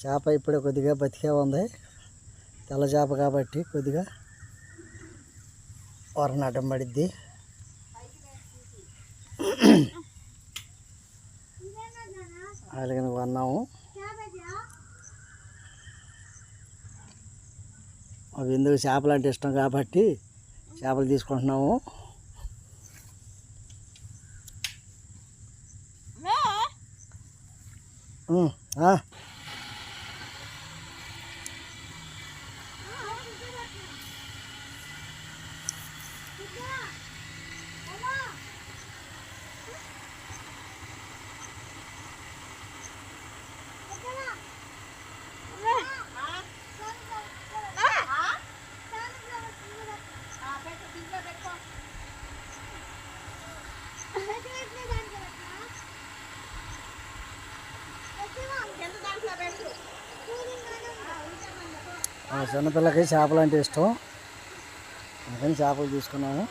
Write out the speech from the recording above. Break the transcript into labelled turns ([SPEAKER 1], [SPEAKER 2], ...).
[SPEAKER 1] చేప ఇప్పుడే కొద్దిగా బతికే ఉంది. తెల్ల చేప కాబట్టి కొద్దిగా వరనాటం పడిద్ది. అలాగే వన్నాము. అవి ఎందుకు చేపలు అంటే ఇష్టం కాబట్టి చేపలు తీసుకుంటున్నాము. చిన్నపిల్లకి చేపలు అంటే ఇష్టం, అందుకని చేపలు తీసుకున్నాము.